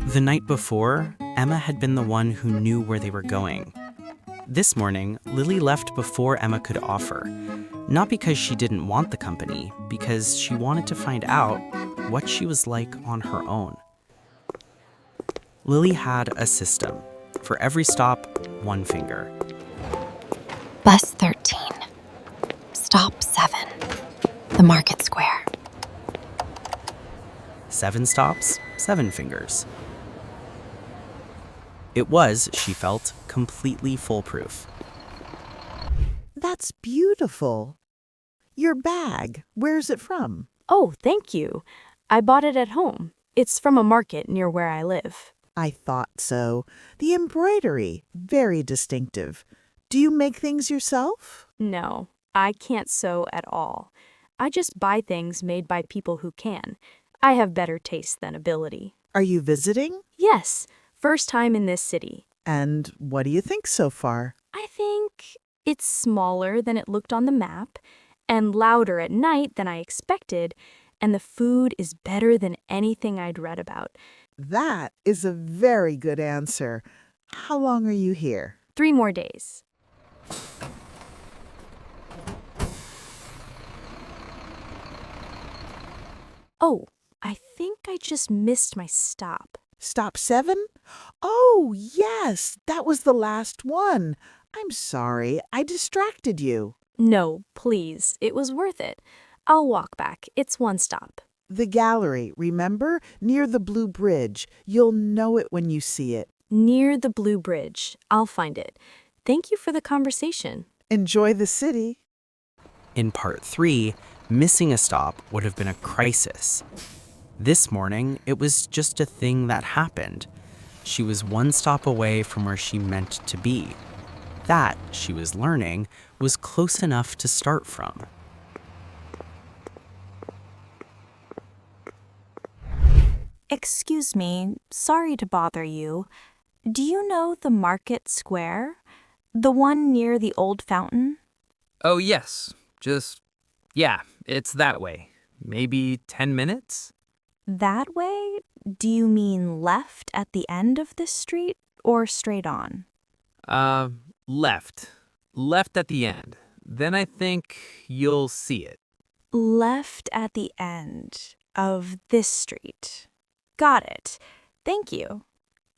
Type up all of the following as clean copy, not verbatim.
The night before, Emma had been the one who knew where they were going. This morning, Lily left before Emma could offer. Not because she didn't want the company, because she wanted to find out what she was like on her own. Lily had a system. For every stop, one finger. Bus 13. Stop 7. The Market Square. 7 stops, 7 fingers. It was, she felt, completely foolproof. That's beautiful. Your bag, where's it from? Oh, thank you. I bought it at home. It's from a market near where I live. I thought so. The embroidery, very distinctive. Do you make things yourself? No, I can't sew at all. I just buy things made by people who can. I have better taste than ability. Are you visiting? Yes, first time in this city. And what do you think so far? I think it's smaller than it looked on the map, and louder at night than I expected, and the food is better than anything I'd read about. That is a very good answer. How long are you here? 3 more days. Oh, I think I just missed my stop. Stop 7? Oh, yes, that was the last one. I'm sorry, I distracted you. No, please, it was worth it. I'll walk back. It's 1 stop. The gallery, remember? Near the Blue Bridge. You'll know it when you see it. Near the Blue Bridge. I'll find it. Thank you for the conversation. Enjoy the city. In part 3, missing a stop would have been a crisis. This morning, it was just a thing that happened. She was 1 stop away from where she meant to be. That, she was learning, was close enough to start from. Excuse me, sorry to bother you. Do you know the Market Square? The one near the old fountain? Oh, yes. Yeah, it's that way. Maybe 10 minutes? That way? Do you mean left at the end of this street or straight on? Left. Left at the end. Then I think you'll see it. Left at the end of this street. Got it. Thank you.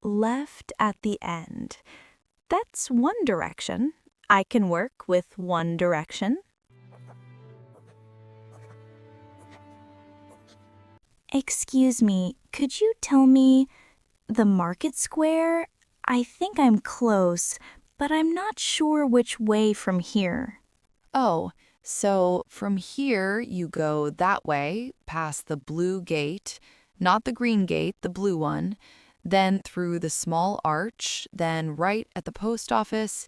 Left at the end. That's one direction. I can work with one direction. Excuse me, could you tell me the Market Square? I think I'm close, but I'm not sure which way from here. Oh, so from here you go that way, past the blue gate, not the green gate, the blue one, then through the small arch, then right at the post office,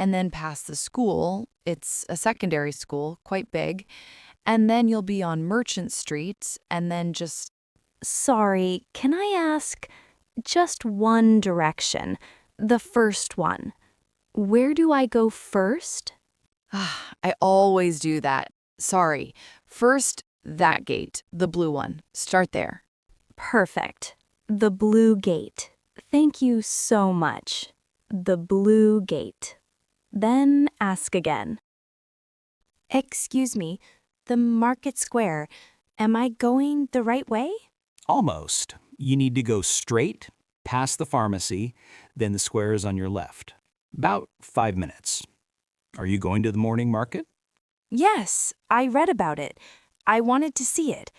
and then past the school. It's a secondary school, quite big. And then you'll be on Merchant Street, and then just... Sorry, can I ask just one direction? The first one. Where do I go first? I always do that. Sorry. First, that gate, the blue one. Start there. Perfect. The blue gate. Thank you so much. The blue gate. Then ask again. Excuse me, the Market Square. Am I going the right way? Almost. You need to go straight, past the pharmacy, then the square is on your left. About 5 minutes. Are you going to the morning market? Yes, I read about it. I wanted to see it.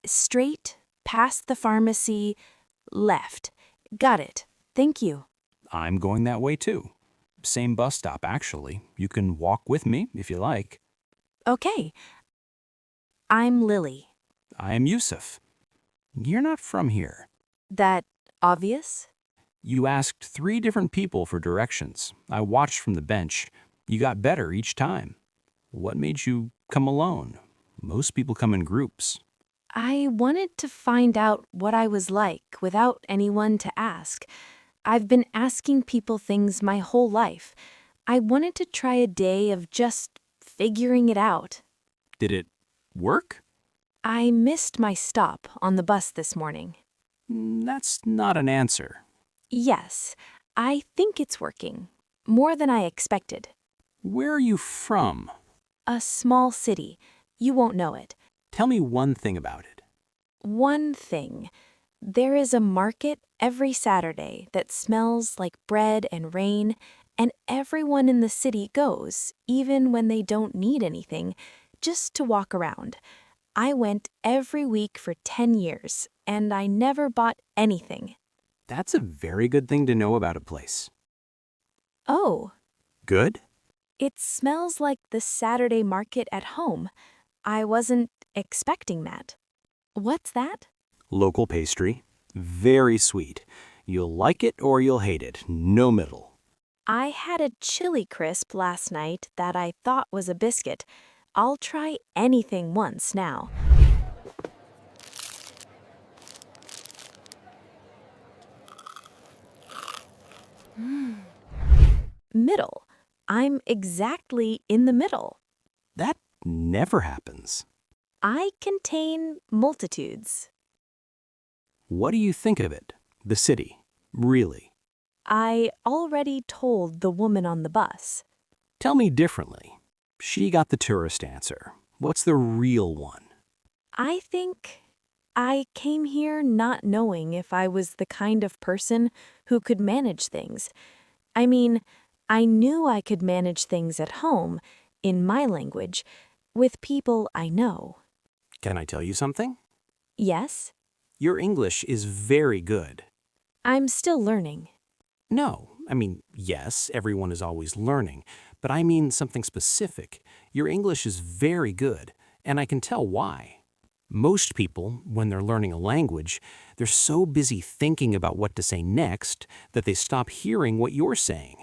Straight, past the pharmacy, left. Got it. Thank you. I'm going that way too. Same bus stop, actually. You can walk with me if you like. Okay. I'm Lily. I am Yusuf. You're not from here. That obvious? You asked 3 different people for directions. I watched from the bench. You got better each time. What made you come alone? Most people come in groups. I wanted to find out what I was like without anyone to ask. I've been asking people things my whole life. I wanted to try a day of just figuring it out. Did it work? I missed my stop on the bus this morning. That's not an answer. Yes, I think it's working. More than I expected. Where are you from? A small city. You won't know it. Tell me one thing about it. One thing. There is a market every Saturday that smells like bread and rain, and everyone in the city goes, even when they don't need anything, just to walk around. I went every week for 10 years, and I never bought anything. That's a very good thing to know about a place. Oh, Good? it smells like the Saturday market at home. I wasn't expecting that. What's that? Local pastry. Very sweet. You'll like it or you'll hate it. No middle. I had a chili crisp last night that I thought was a biscuit. I'll try anything once now. Middle. I'm exactly in the middle. That never happens. I contain multitudes. What do you think of it? The city. Really? I already told the woman on the bus. Tell me differently. She got the tourist answer. What's the real one? I think I came here not knowing if I was the kind of person who could manage things. I mean, I knew I could manage things at home, in my language, with people I know. Can I tell you something? Yes, Your English is very good. I'm still learning. No, yes, everyone is always learning, but I mean something specific. Your English is very good, and I can tell why. Most people, when they're learning a language, they're so busy thinking about what to say next that they stop hearing what you're saying.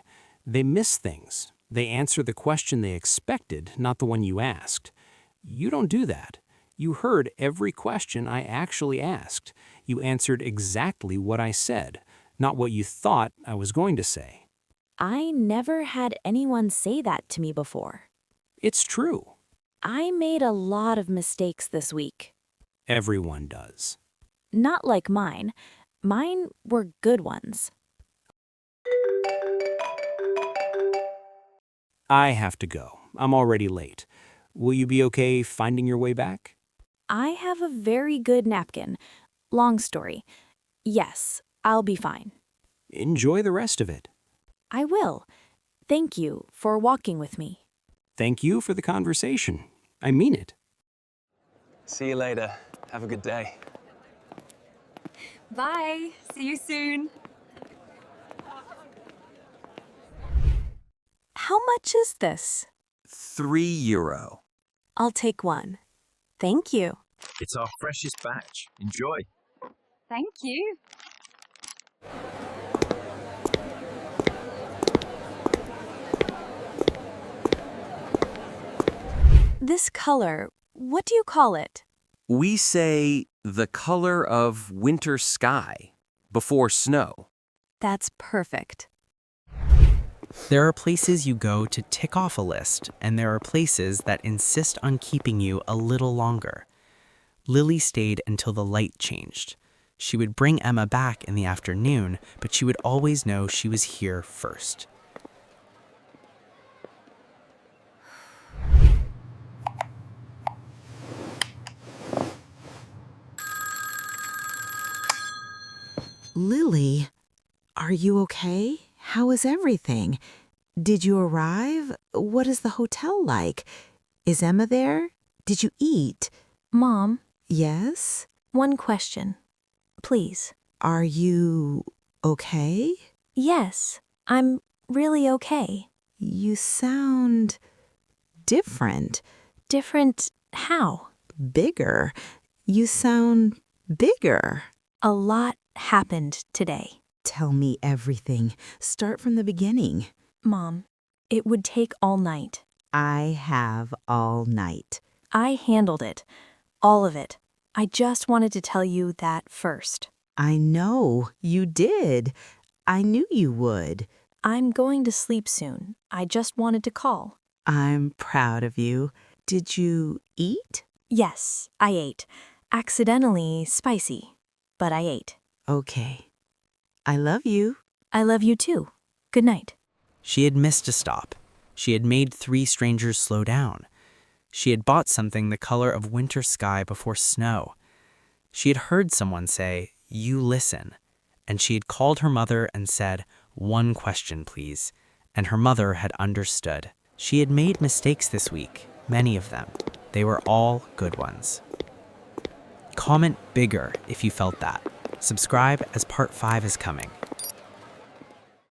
They miss things. They answer the question they expected, not the one you asked. You don't do that. You heard every question I actually asked. You answered exactly what I said, not what you thought I was going to say. I never had anyone say that to me before. It's true. I made a lot of mistakes this week. Everyone does. Not like mine. Mine were good ones. I have to go. I'm already late. Will you be okay finding your way back? I have a very good napkin. Long story. Yes, I'll be fine. Enjoy the rest of it. I will. Thank you for walking with me. Thank you for the conversation. I mean it. See you later. Have a good day. Bye. See you soon. How much is this? €3. I'll take one. Thank you. It's our freshest batch. Enjoy. Thank you. This color, what do you call it? We say the color of winter sky before snow. That's perfect. There are places you go to tick off a list, and there are places that insist on keeping you a little longer. Lily stayed until the light changed. She would bring Emma back in the afternoon, but she would always know she was here first. Lily, are you okay? How is everything? Did you arrive? What is the hotel like? Is Emma there? Did you eat? Mom, Yes? one question. Please. Are you okay? Yes, I'm really okay. You sound different, Different how? bigger. You sound bigger. A lot happened today. Tell me everything. Start from the beginning. Mom, it would take all night. I have all night. I handled it. All of it. I just wanted to tell you that first. I know you did. I knew you would. I'm going to sleep soon. I just wanted to call. I'm proud of you. Did you eat? Yes, I ate. Accidentally spicy, but I ate. Okay. I love you. I love you too. Good night. She had missed a stop. She had made 3 strangers slow down. She had bought something the color of winter sky before snow. She had heard someone say, "You listen." And she had called her mother and said, "One question, please." And her mother had understood. She had made mistakes this week, many of them. They were all good ones. Comment bigger if you felt that. Subscribe as part 5 is coming.